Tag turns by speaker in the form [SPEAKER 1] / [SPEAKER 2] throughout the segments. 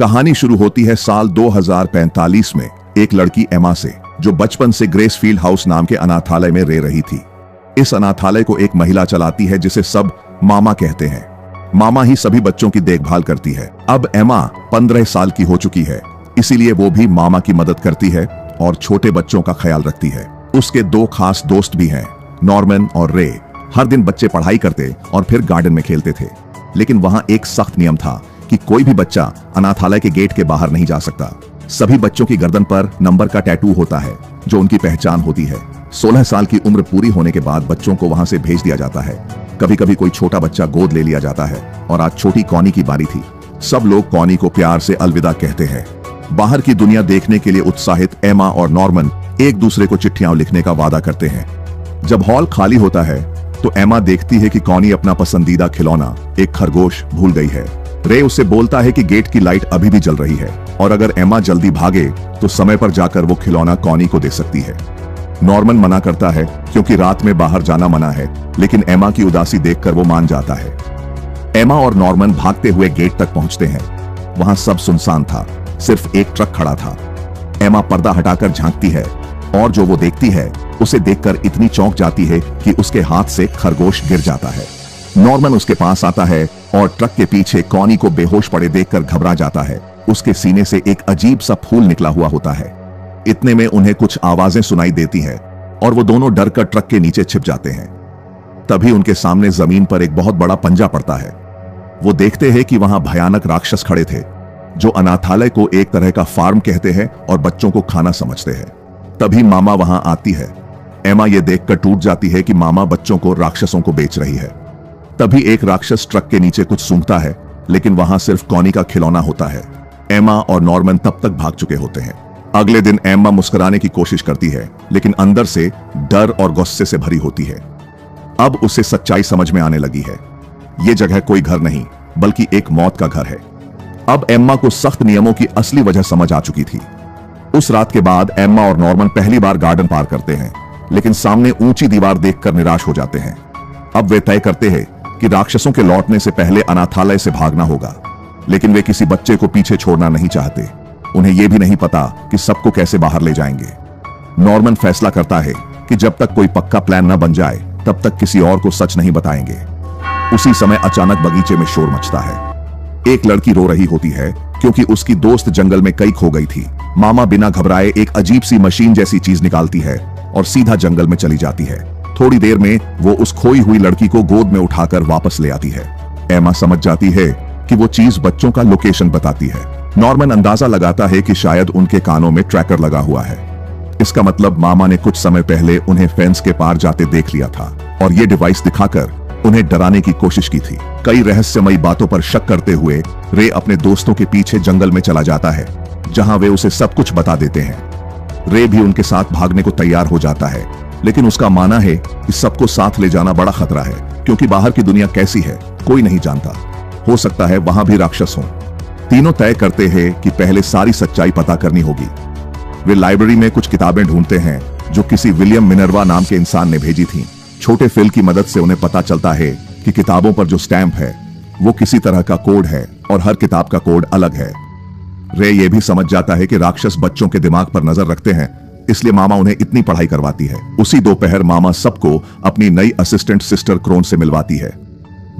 [SPEAKER 1] कहानी शुरू होती है साल 2045 में एक लड़की एमा से, जो बचपन से ग्रेसफील्ड हाउस नाम के अनाथालय में रह रही थी। इस अनाथालय को एक महिला चलाती है जिसे सब मामा कहते हैं। मामा ही सभी बच्चों की देखभाल करती है। अब एमा 15 साल की हो चुकी है, इसीलिए वो भी मामा की मदद करती है और छोटे बच्चों का ख्याल रखती है। उसके दो खास दोस्त भी हैं, नॉर्मन और रे। हर दिन बच्चे पढ़ाई करते और फिर गार्डन में खेलते थे, लेकिन वहां एक सख्त नियम था कि कोई भी बच्चा अनाथालय के गेट के बाहर नहीं जा सकता। सभी बच्चों की गर्दन पर नंबर का टैटू होता है जो उनकी पहचान होती है। 16 साल की उम्र पूरी होने के बाद बच्चों को वहां से भेज दिया जाता है। कभी कभी कोई छोटा बच्चा गोद ले लिया जाता है और आज छोटी कॉनी की बारी थी। सब लोग कॉनी को प्यार से अलविदा कहते हैं। बाहर की दुनिया देखने के लिए उत्साहित एमा और नॉर्मन एक दूसरे को चिट्ठियां लिखने का वादा करते हैं। जब हॉल खाली होता है तो एमा देखती है कि कॉनी अपना पसंदीदा खिलौना, एक खरगोश, भूल गई है। रे उससे बोलता है कि गेट की लाइट अभी भी जल रही है और अगर एमा जल्दी भागे तो समय पर जाकर वो खिलौना कॉनी को दे सकती है। नॉर्मन मना करता है क्योंकि रात में बाहर जाना मना है, लेकिन एमा की उदासी देखकर वो मान जाता है। एमा और नॉर्मन भागते हुए गेट तक पहुंचते हैं। वहां सब सुनसान था, सिर्फ एक ट्रक खड़ा था। एमा पर्दा हटाकर झांकती है और जो वो देखती है उसे देखकर इतनी चौंक जाती है कि उसके हाथ से खरगोश गिर जाता है। नॉर्मन उसके पास आता है और ट्रक के पीछे कॉनी को बेहोश पड़े देखकर घबरा जाता है। उसके सीने से एक अजीब सा फूल निकला हुआ होता है। इतने में उन्हें कुछ आवाजें सुनाई देती हैं और वो दोनों डरकर ट्रक के नीचे छिप जाते हैं। तभी उनके सामने जमीन पर एक बहुत बड़ा पंजा पड़ता है। वो देखते हैं कि वहां भयानक राक्षस खड़े थे जो अनाथालय को एक तरह का फार्म कहते हैं और बच्चों को खाना समझते हैं। तभी मामा वहां आती है। एमा ये देखकर टूट जाती है कि मामा बच्चों को राक्षसों को बेच रही है। तभी एक राक्षस ट्रक के नीचे कुछ सूंघता है, लेकिन वहां सिर्फ कॉनी का खिलौना होता है। एमा और नॉर्मन तब तक भाग चुके होते हैं। अगले दिन एमा मुस्कुराने की कोशिश करती है, लेकिन अंदर से डर और गुस्से से भरी होती है। अब उसे सच्चाई समझ में आने लगी है। यह जगह कोई घर नहीं बल्कि एक मौत का घर है। अब एम्मा को सख्त नियमों की असली वजह समझ आ चुकी थी। उस रात के बाद एम्मा और नॉर्मन पहली बार गार्डन पार करते हैं, लेकिन सामने ऊंची दीवार देखकर निराश हो जाते हैं। अब वे तय करते हैं कि राक्षसों के लौटने से पहले अनाथालय से भागना होगा, लेकिन वे किसी बच्चे को पीछे छोड़ना नहीं चाहते। उन्हें यह भी नहीं पता कि सबको कैसे बाहर ले जाएंगे। नॉर्मन फैसला करता है कि जब तक कोई पक्का प्लान न बन जाए तब तक किसी और को सच नहीं बताएंगे। उसी समय अचानक बगीचे में शोर मचता है। एक लड़की रो रही होती है क्योंकि उसकी दोस्त जंगल में कई खो गई थी। मामा बिना घबराए एक अजीब सी मशीन जैसी चीज निकालती है और सीधा जंगल में चली जाती है। थोड़ी देर में वो उस खोई हुई लड़की को गोद में उठाकर वापस ले आती है। एमा समझ जाती है कि वो चीज बच्चों का लोकेशन बताती है। नॉर्मन अंदाजा लगाता है कि शायद उनके कानों में ट्रैकर लगा हुआ है। इसका मतलब मामा ने कुछ समय पहले उन्हें फेंस के पार जाते देख लिया था और ये डिवाइस दिखाकर उन्हें डराने की कोशिश की थी। कई रहस्यमयी बातों पर शक करते हुए रे अपने दोस्तों के पीछे जंगल में चला जाता है, जहां वे उसे सब कुछ बता देते हैं। रे भी उनके साथ भागने को तैयार हो जाता है, लेकिन उसका मानना है कि सबको साथ ले जाना बड़ा खतरा है, क्योंकि बाहर की दुनिया कैसी है कोई नहीं जानता। हो सकता है वहां भी राक्षस हों। तीनों तय करते हैं कि पहले सारी सच्चाई पता करनी होगी। वे लाइब्रेरी में कुछ किताबें ढूंढते हैं जो किसी विलियम मिनर्वा नाम के इंसान ने भेजी थी। छोटे फिल की मदद से उन्हें पता चलता है कि किताबों पर जो स्टैंप है वो किसी तरह का कोड है और हर किताब का कोड अलग है। रे ये भी समझ जाता है कि राक्षस बच्चों के दिमाग पर नजर रखते हैं, इसलिए मामा उन्हें इतनी पढ़ाई करवाती है। उसी दोपहर मामा सबको अपनी नई असिस्टेंट सिस्टर क्रोन से मिलवाती है।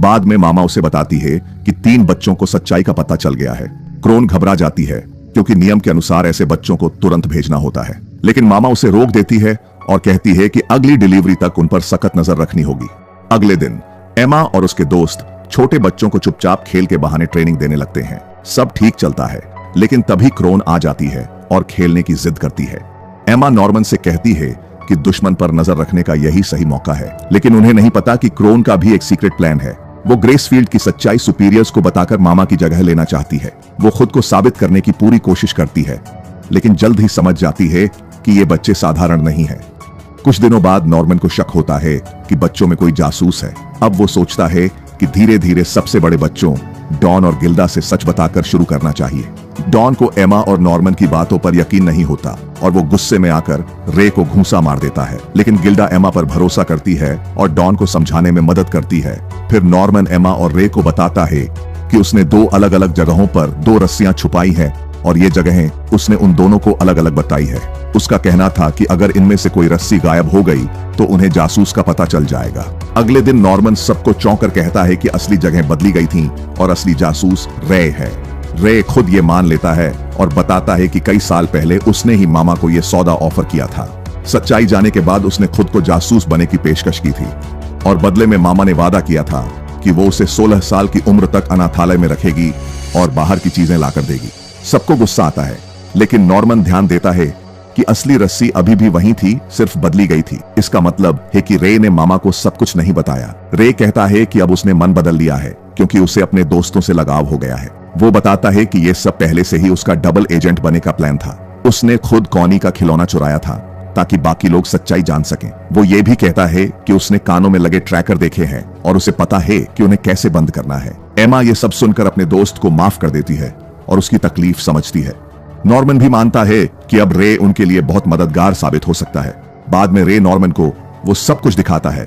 [SPEAKER 1] बाद में मामा उसे बताती है कि 3 बच्चों को सच्चाई का पता चल गया है। क्रोन घबरा जाती है क्योंकि नियम के अनुसार ऐसे बच्चों को तुरंत भेजना होता है, लेकिन मामा उसे रोक देती है और कहती है कि अगली डिलीवरी तक उन पर सख्त नजर रखनी होगी। अगले दिन एमा और उसके दोस्त छोटे बच्चों को चुपचाप खेल के बहाने ट्रेनिंग देने लगते हैं। सब ठीक चलता है, लेकिन तभी क्रोन आ जाती है और खेलने की जिद करती है। एमा नॉर्मन से कहती है कि दुश्मन पर नजर रखने का यही सही मौका है, लेकिन उन्हें नहीं पता कि क्रोन का भी एक सीक्रेट प्लान है। वो ग्रेसफील्ड की सच्चाई सुपीरियर्स को बताकर मामा की जगह लेना चाहती है। वो खुद को साबित करने की पूरी कोशिश करती है, लेकिन जल्द ही समझ जाती है कि ये बच्चे साधारण नहीं है। कुछ दिनों बाद नॉर्मन को शक होता है कि बच्चों में कोई जासूस है। अब वो सोचता है कि धीरे धीरे सबसे बड़े बच्चों डॉन और गिल्डा से सच बताकर शुरू करना चाहिए। डॉन को एमा और नॉर्मन की बातों पर यकीन नहीं होता और वो गुस्से में आकर रे को घूंसा मार देता है, लेकिन गिल्डा एमा पर भरोसा करती है और डॉन को समझाने में मदद करती है। फिर नॉर्मन एमा और रे को बताता है कि उसने दो अलग अलग जगहों पर दो रस्सियां छुपाई हैं और ये जगहें उसने उन दोनों को अलग अलग बताई है। उसका कहना था कि अगर इनमें से कोई रस्सी गायब हो गई तो उन्हें जासूस का पता चल जाएगा। अगले दिन नॉर्मन सबको चौंक कर कहता है कि असली जगह बदली गई थी और असली जासूस रे है। रे खुद ये मान लेता है और बताता है कि कई साल पहले उसने ही मामा को यह सौदा ऑफर किया था। सच्चाई जाने के बाद उसने खुद को जासूस बनने की पेशकश की थी और बदले में मामा ने वादा किया था कि वो उसे 16 साल की उम्र तक अनाथालय में रखेगी और बाहर की चीजें लाकर देगी। सबको गुस्सा आता है, लेकिन नॉर्मन ध्यान देता है कि असली रस्सी अभी भी वहीं थी, सिर्फ बदली गई थी। इसका मतलब है कि रे ने मामा को सब कुछ नहीं बताया। रे कहता है कि अब उसने मन बदल लिया है क्योंकि उसे अपने दोस्तों से लगाव हो गया है। वो बताता है कि यह सब पहले से ही उसका डबल एजेंट बनने का प्लान था। उसने खुद कॉनी का खिलौना चुराया था ताकि बाकी लोग सच्चाई जान सकें। वो ये भी कहता है कि उसने कानों में लगे ट्रैकर देखे हैं और उसे पता है कि उन्हें कैसे बंद करना है। एमा ये सब सुनकर अपने दोस्त को माफ कर देती है और उसकी तकलीफ समझती है। नॉर्मन भी मानता है कि अब रे उनके लिए बहुत मददगार साबित हो सकता है। बाद में रे नॉर्मन को वो सब कुछ दिखाता है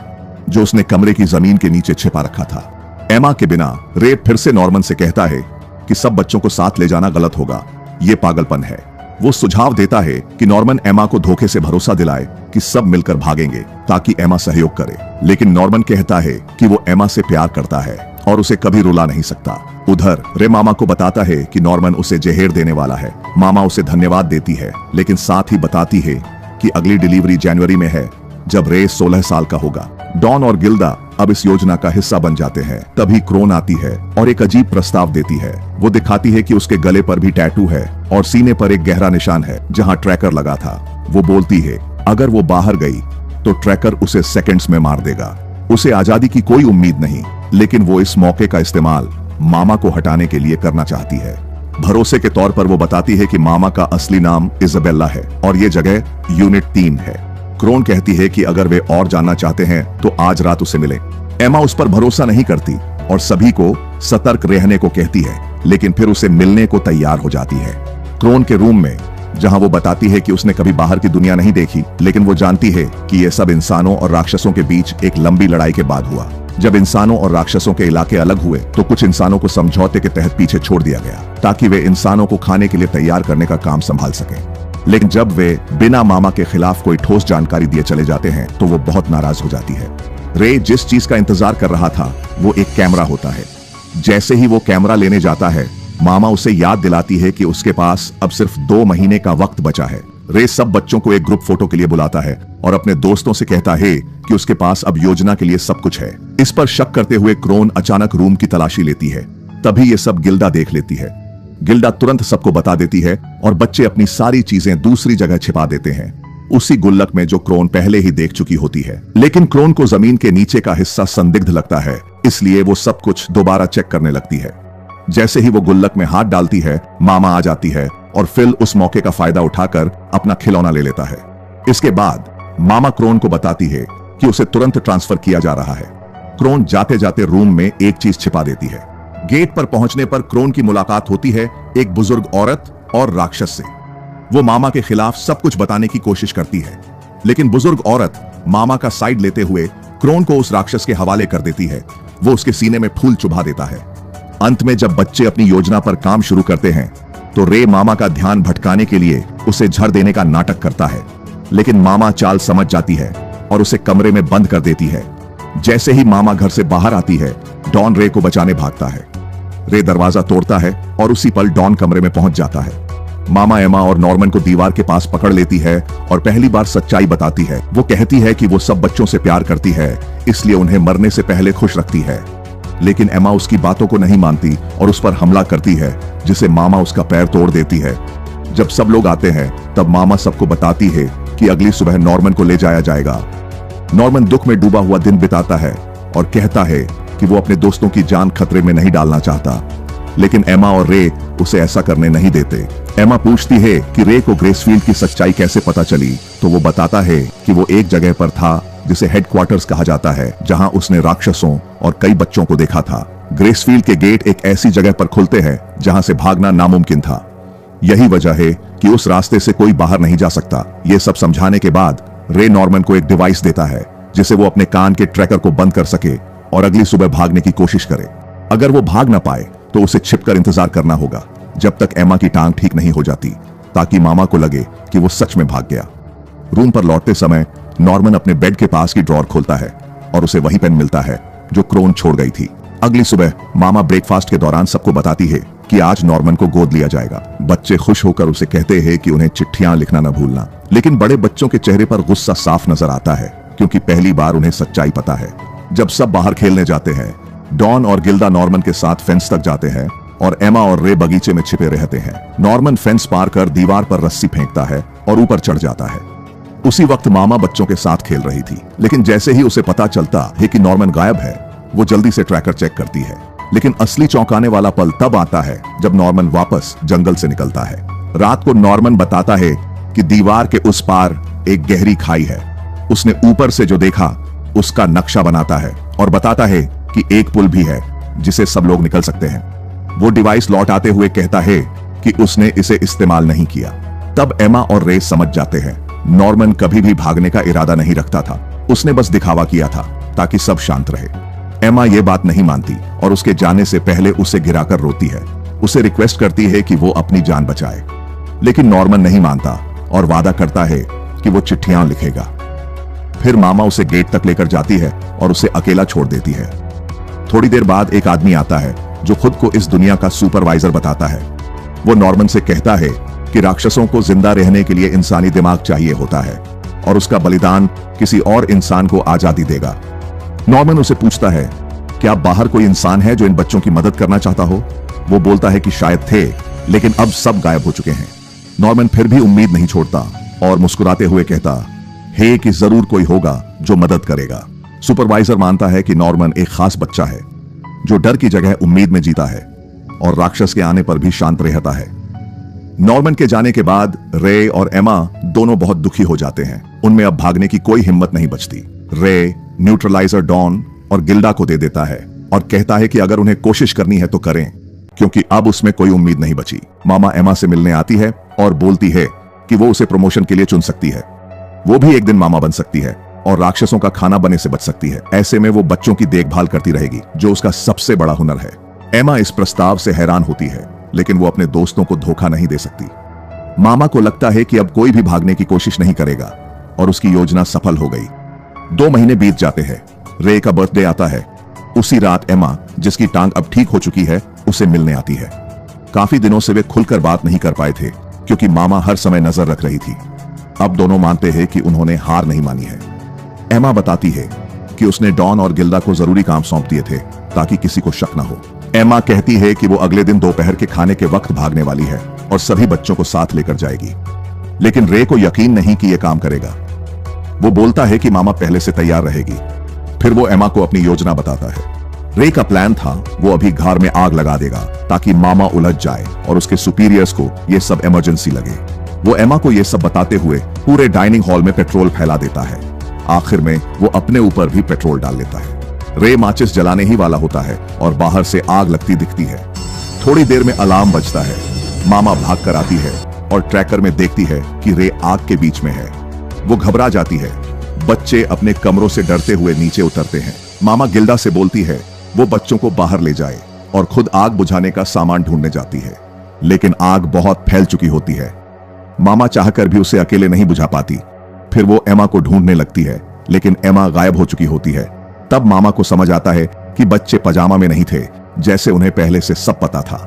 [SPEAKER 1] जो उसने कमरे की जमीन के नीचे छिपा रखा था। एमा के बिना रे फिर से नॉर्मन से कहता है कि सब बच्चों को साथ ले जाना गलत होगा, ये पागलपन है। वो सुझाव देता है कि नॉर्मन एमा को धोखे से भरोसा दिलाए कि सब मिलकर भागेंगे ताकि एमा सहयोग करे, लेकिन नॉर्मन कहता है कि वो एमा से प्यार करता है और उसे कभी रुला नहीं सकता। उधर रे मामा को बताता है कि नॉर्मन उसे जहर देने वाला है। मामा उसे धन्यवाद देती है, लेकिन साथ ही बताती है कि अगली डिलीवरी जनवरी में है जब रे 16 साल का होगा। डॉन और गिल्डा अब इस योजना का हिस्सा बन जाते हैं। तभी क्रोन आती है और एक अजीब प्रस्ताव देती है। वो दिखाती है कि उसके गले पर भी टैटू है और सीने पर एक गहरा निशान है जहां ट्रैकर लगा था। वो बोलती है अगर वो बाहर गई तो ट्रैकर उसे सेकंड्स में मार देगा। उसे आजादी की कोई उम्मीद नहीं, लेकिन वो इस मौके का इस्तेमाल मामा को हटाने के लिए करना चाहती है। भरोसे के तौर पर वो बताती है कि मामा का असली नाम इजाबेला है और ये जगह यूनिट 3 है। क्रोन कहती है कि अगर वे और जानना चाहते हैं तो आज रात उसे मिले। एमा उस पर भरोसा नहीं करती और सभी को सतर्क रहने को कहती है, लेकिन फिर उसे मिलने को तैयार हो जाती है। क्रोन के रूम में, जहां वो बताती है कि उसने कभी बाहर की दुनिया नहीं देखी, लेकिन वो जानती है कि यह सब इंसानों और राक्षसों के बीच एक लंबी लड़ाई के बाद हुआ। जब इंसानों और राक्षसों के इलाके अलग हुए तो कुछ इंसानों को समझौते के तहत पीछे छोड़ दिया गया ताकि वे इंसानों को खाने के लिए तैयार करने का काम संभाल सकें। लेकिन जब वे बिना मामा के खिलाफ कोई ठोस जानकारी दिए चले जाते हैं तो वो बहुत नाराज हो जाती है। रे जिस चीज का इंतजार कर रहा था वो एक कैमरा होता है। जैसे ही वो कैमरा लेने जाता है, मामा उसे याद दिलाती है कि उसके पास अब सिर्फ 2 महीने का वक्त बचा है। रे सब बच्चों को एक ग्रुप फोटो के लिए बुलाता है और अपने दोस्तों से कहता है कि उसके पास अब योजना के लिए सब कुछ है। इस पर शक करते हुए क्रोन अचानक रूम की तलाशी लेती है। तभी ये सब गिल्डा देख लेती है। गिल्डा तुरंत सबको बता देती है और बच्चे अपनी सारी चीजें दूसरी जगह छिपा देते हैं, उसी गुल्लक में जो क्रोन पहले ही देख चुकी होती है। लेकिन क्रोन को जमीन के नीचे का हिस्सा संदिग्ध लगता है, इसलिए वो सब कुछ दोबारा चेक करने लगती है। जैसे ही वो गुल्लक में हाथ डालती है, मामा आ जाती है और फिल उस मौके का फायदा उठाकर अपना खिलौना ले लेता है। इसके बाद मामा क्रोन को बताती है कि उसे तुरंत ट्रांसफर किया जा रहा है। क्रोन जाते जाते रूम में एक चीज छिपा देती है। गेट पर पहुंचने पर क्रोन की मुलाकात होती है एक बुजुर्ग औरत और राक्षस से। वो मामा के खिलाफ सब कुछ बताने की कोशिश करती है, लेकिन बुजुर्ग औरत मामा का साइड लेते हुए क्रोन को उस राक्षस के हवाले कर देती है। वो उसके सीने में फूल चुभा देता है। अंत में जब बच्चे अपनी योजना पर काम शुरू करते हैं तो रे मामा का ध्यान भटकाने के लिए उसे झड़ देने का नाटक करता है, लेकिन मामा चाल समझ जाती है और उसे कमरे में बंद कर देती है। जैसे ही मामा घर से बाहर आती है, डॉन रे को बचाने भागता है। रे दरवाजा तोड़ता है और उसी पल डॉन कमरे में पहुंच जाता है। मामा एमा और नॉर्मन को दीवार के पास पकड़ लेती है और पहली बार सच्चाई बताती है। वो कहती है कि वो सब बच्चों से प्यार करती है, इसलिए उन्हें मरने से पहले खुश रखती है। लेकिन एमा उसकी बातों को नहीं मानती और उस पर हमला करती है, जिसे मामा उसका पैर तोड़ देती है। जब सब लोग आते हैं तब मामा सबको बताती है कि अगली सुबह नॉर्मन को ले जाया जाएगा। नॉर्मन दुख में डूबा हुआ दिन बिताता है और कहता है कि वो अपने दोस्तों की जान खतरे में नहीं डालना चाहता, लेकिन एमा और रे उसे ऐसा करने नहीं देते। एमा पूछती है कि रे को ग्रेसफील्ड की सच्चाई कैसे पता चली, तो वो बताता है कि वो एक जगह पर था जिसे हेडक्वार्टर्स कहा जाता है, जहां उसने राक्षसों और कई बच्चों को देखा था। ग्रेसफील्ड के गेट एक ऐसी जगह पर खुलते हैं जहां से भागना नामुमकिन था। यही वजह है कि उस रास्ते से कोई बाहर नहीं जा सकता। ये सब समझाने के बाद रे नॉर्मन को एक डिवाइस देता है जिसे वो अपने कान के ट्रैकर को बंद कर सके और अगली सुबह भागने की कोशिश करे। अगर वो भाग ना पाए तो उसे छिपकर इंतजार करना होगा जब तक एमा की टांग ठीक नहीं हो जाती, ताकि मामा को लगे कि वो सच में भाग गया। रूम पर लौटते समय नॉर्मन अपने बेड के पास की ड्रॉर खोलता है और उसे वही पेन मिलता है जो क्रोन छोड़ गई थी। अगली सुबह मामा ब्रेकफास्ट के दौरान सबको बताती है कि आज नॉर्मन को गोद लिया जाएगा। बच्चे खुश होकर उसे कहते हैं कि उन्हें चिट्ठियां लिखना न भूलना, लेकिन बड़े बच्चों के चेहरे पर गुस्सा साफ नजर आता है, क्योंकि पहली बार उन्हें सच्चाई पता है। जब सब बाहर खेलने जाते हैं, डॉन और गिल्डा नॉर्मन के साथ फेंस तक जाते हैं और एमा और रे बगीचे में छिपे रहते हैं। नॉर्मन फेंस पार कर दीवार पर रस्सी फेंकता है और ऊपर चढ़ जाता है। उसी वक्त मामा बच्चों के साथ खेल रही थी, लेकिन जैसे ही उसे पता चलता है कि नॉर्मन गायब है, वो जल्दी से ट्रैकर चेक करती है। लेकिन असली चौंकाने वाला पल तब आता है जब नॉर्मन वापस जंगल से निकलता है। रात को नॉर्मन बताता है कि दीवार के उस पार एक गहरी खाई है। उसने ऊपर से जो देखा उसका नक्शा बनाता है और बताता है कि एक पुल भी है जिसे सब लोग निकल सकते हैं। वो डिवाइस लौट आते हुए कहता है कि उसने इसे इस्तेमाल नहीं किया। तब एमा और रे समझ जाते हैं नॉर्मन कभी भी भागने का इरादा नहीं रखता था, उसने बस दिखावा किया था ताकि सब शांत रहे। एमा ये बात नहीं मानती और उसके जाने से पहले उसे गिराकर रोती है। उसे रिक्वेस्ट करती है कि वो अपनी जान बचाए, लेकिन नॉर्मन नहीं मानता और वादा करता है कि वो चिट्ठियां लिखेगा। फिर मामा उसे गेट तक लेकर जाती है और उसे अकेला छोड़ देती है। थोड़ी देर बाद एक आदमी आता है जो खुद को इस दुनिया का सुपरवाइजर बताता है। वो नॉर्मन से कहता है कि राक्षसों को जिंदा रहने के लिए इंसानी दिमाग चाहिए होता है और उसका बलिदान किसी और इंसान को आजादी देगा। नॉर्मन उसे पूछता है, क्या बाहर कोई इंसान है जो इन बच्चों की मदद करना चाहता हो? वो बोलता है कि शायद थे, लेकिन अब सब गायब हो चुके हैं। नॉर्मन फिर भी उम्मीद नहीं छोड़ता और मुस्कुराते हुए कहता है कि जरूर कोई होगा जो मदद करेगा। सुपरवाइजर मानता है कि नॉर्मन एक खास बच्चा है जो डर की जगह उम्मीद में जीता है और राक्षस के आने पर भी शांत रहता है। नॉर्मन के जाने के बाद रे और एमा दोनों बहुत दुखी हो जाते हैं। उनमें अब भागने की कोई हिम्मत नहीं बचती। रे न्यूट्रलाइजर डॉन और गिल्डा को दे देता है और कहता है कि अगर उन्हें कोशिश करनी है तो करें, क्योंकि अब उसमें कोई उम्मीद नहीं बची। मामा एमा से मिलने आती है और बोलती है कि वो उसे प्रमोशन के लिए चुन सकती है। वो भी एक दिन मामा बन सकती है और राक्षसों का खाना बनने से बच सकती है। ऐसे में वो बच्चों की देखभाल करती रहेगी, जो उसका सबसे बड़ा हुनर है। एमा इस प्रस्ताव से हैरान होती है, लेकिन वो अपने दोस्तों को धोखा नहीं दे सकती। मामा को लगता है कि अब कोई भी भागने की कोशिश नहीं करेगा और उसकी योजना सफल हो गई। 2 महीने बीत जाते हैं। रे का बर्थडे आता है। उसी रात एमा, जिसकी टांग अब ठीक हो चुकी है, उसे मिलने आती है। काफी दिनों से वे खुलकर बात नहीं कर पाए थे, क्योंकि मामा हर समय नजर रख रही थी। अब दोनों मानते हैं कि उन्होंने हार नहीं मानी है। एमा बताती है कि उसने डॉन और गिल्डा को जरूरी काम सौंप दिए थे ताकि किसी को शक न हो। एमा कहती है कि वो अगले दिन दोपहर के खाने के वक्त भागने वाली है और सभी बच्चों को साथ लेकर जाएगी, लेकिन रे को यकीन नहीं कि यह काम करेगा। वो बोलता है कि मामा पहले से तैयार रहेगी। फिर वो एमा को अपनी योजना बताता है। रे का प्लान था वो अभी घर में आग लगा देगा ताकि मामा उलझ जाए और उसके सुपीरियर्स को यह सब इमरजेंसी लगे। वो एमा को यह सब बताते हुए पूरे डाइनिंग हॉल में पेट्रोल फैला देता है। आखिर में वो अपने ऊपर भी पेट्रोल डाल लेता है। रे माचिस जलाने ही वाला होता है और बाहर से आग लगती दिखती है। थोड़ी देर में अलार्म बजता है। मामा भाग कर आती है और ट्रैकर में देखती है कि रे आग के बीच में है। वो घबरा जाती है। बच्चे अपने कमरों से डरते हुए नीचे उतरते हैं। मामा गिल्डा से बोलती है वो बच्चों को बाहर ले जाए और खुद आग बुझाने का सामान ढूंढने जाती है, लेकिन आग बहुत फैल चुकी होती है। मामा चाहकर भी उसे अकेले नहीं बुझा पाती। फिर वो एमा को ढूंढने लगती है, लेकिन एमा गायब हो चुकी होती है। तब मामा को समझ आता है कि बच्चे पजामा में नहीं थे, जैसे उन्हें पहले से सब पता था।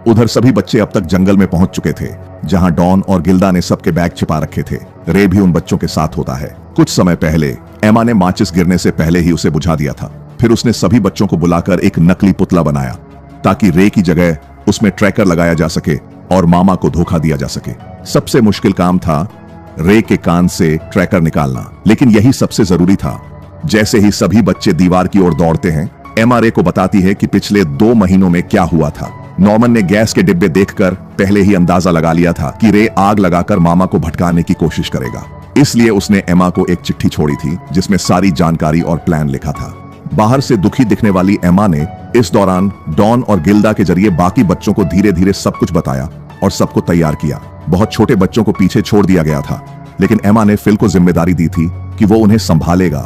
[SPEAKER 1] उधर सभी बच्चे अब तक जंगल में पहुंच चुके थे, जहां डॉन और गिल्डा ने सबके बैग छिपा रखे थे। रे भी उन बच्चों के साथ होता है। कुछ समय पहले एमा ने माचिस गिरने से पहले ही उसे बुझा दिया था। फिर उसने सभी बच्चों को बुलाकर एक नकली पुतला बनाया ताकि रे की जगह उसमें ट्रैकर लगाया जा सके और मामा को धोखा दिया जा सके। सबसे मुश्किल काम था रे के कान से ट्रैकर निकालना, लेकिन यही सबसे जरूरी था। जैसे ही सभी बच्चे दीवार की ओर दौड़ते हैं, एमा रे को बताती है कि पिछले 2 महीनों में क्या हुआ था। नॉर्मन ने गैस के डिब्बे देखकर पहले ही अंदाजा लगा लिया था कि रे आग लगाकर मामा को भटकाने की कोशिश करेगा। इसलिए उसने एमा को एक चिट्ठी छोड़ी थी जिसमें सारी जानकारी और प्लान लिखा था। बाहर से दुखी दिखने वाली एमा ने इस दौरान डॉन और गिल्डा के जरिए बाकी बच्चों को धीरे धीरे सब कुछ बताया और सबको तैयार किया। बहुत छोटे बच्चों को पीछे छोड़ दिया गया था, लेकिन एमा ने फिल को जिम्मेदारी दी थी कि वो उन्हें संभालेगा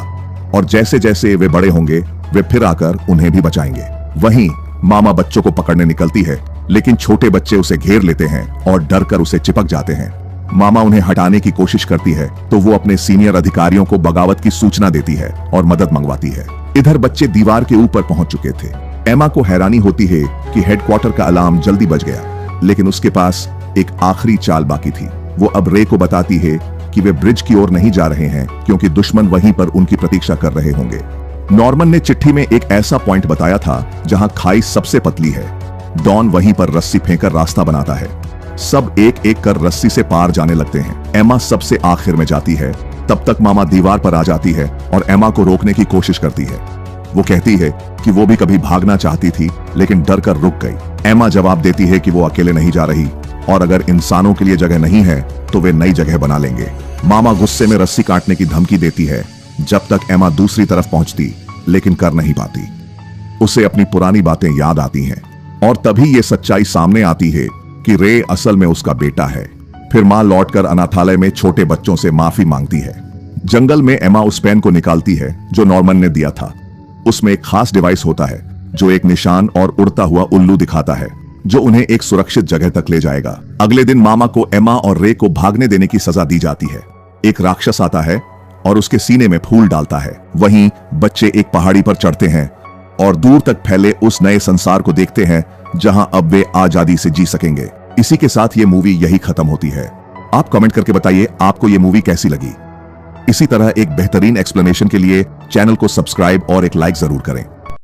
[SPEAKER 1] और जैसे जैसे वे बड़े होंगे वे फिर आकर उन्हें भी बचाएंगे। वहीं मामा बच्चों को पकड़ने निकलती है, लेकिन छोटे बच्चे उसे घेर लेते हैं और डर कर उसे चिपक जाते हैं। मामा उन्हें हटाने की कोशिश करती है तो वो अपने सीनियर अधिकारियों को बगावत की सूचना देती है और मदद मंगवाती है। इधर बच्चे दीवार के ऊपर पहुंच चुके थे। एमा को हैरानी होती है कि हेडक्वार्टर का अलार्म जल्दी बज गया, लेकिन उसके पास एक आखिरी चाल बाकी थी। वो अब रे को बताती है कि वे ब्रिज की ओर नहीं जा रहे हैं क्योंकि दुश्मन वहीं पर उनकी प्रतीक्षा कर रहे होंगे। नॉर्मन ने चिट्ठी में एक ऐसा पॉइंट बताया था जहां खाई सबसे पतली है। डॉन वहीं पर रस्सी फेंकर रास्ता बनाता है। सब एक एक कर रस्सी से पार जाने लगते हैं। एमा सबसे आखिर में जाती है। तब तक मामा दीवार पर आ जाती है और एमा को रोकने की कोशिश करती है। वो कहती है कि वो भी कभी भागना चाहती थी, लेकिन डर कर रुक गई। एमा जवाब देती है कि वो अकेले नहीं जा रही और अगर इंसानों के लिए जगह नहीं है तो वे नई जगह बना लेंगे। मामा गुस्से में रस्सी काटने की धमकी देती है जब तक एमा दूसरी तरफ पहुंचती, लेकिन कर नहीं पाती। उसे अपनी पुरानी बातें याद आती हैं और तभी ये सच्चाई सामने आती है कि रे असल में उसका बेटा है। फिर मां लौटकर अनाथालय में छोटे बच्चों से माफी मांगती है। जंगल में एमा उस पेन को निकालती है जो नॉर्मन ने दिया था। उसमें एक खास डिवाइस होता है जो एक निशान और उड़ता हुआ उल्लू दिखाता है जो उन्हें एक सुरक्षित जगह तक ले जाएगा। अगले दिन मामा को एमा और रे को भागने देने की सजा दी जाती है। एक राक्षस आता है और उसके सीने में फूल डालता है। वहीं बच्चे एक पहाड़ी पर चढ़ते हैं और दूर तक फैले उस नए संसार को देखते हैं जहां अब वे आजादी से जी सकेंगे। इसी के साथ ये मूवी यही खत्म होती है। आप कमेंट करके बताइए आपको ये मूवी कैसी लगी। इसी तरह एक बेहतरीन एक्सप्लेनेशन के लिए चैनल को सब्सक्राइब और एक लाइक जरूर करें।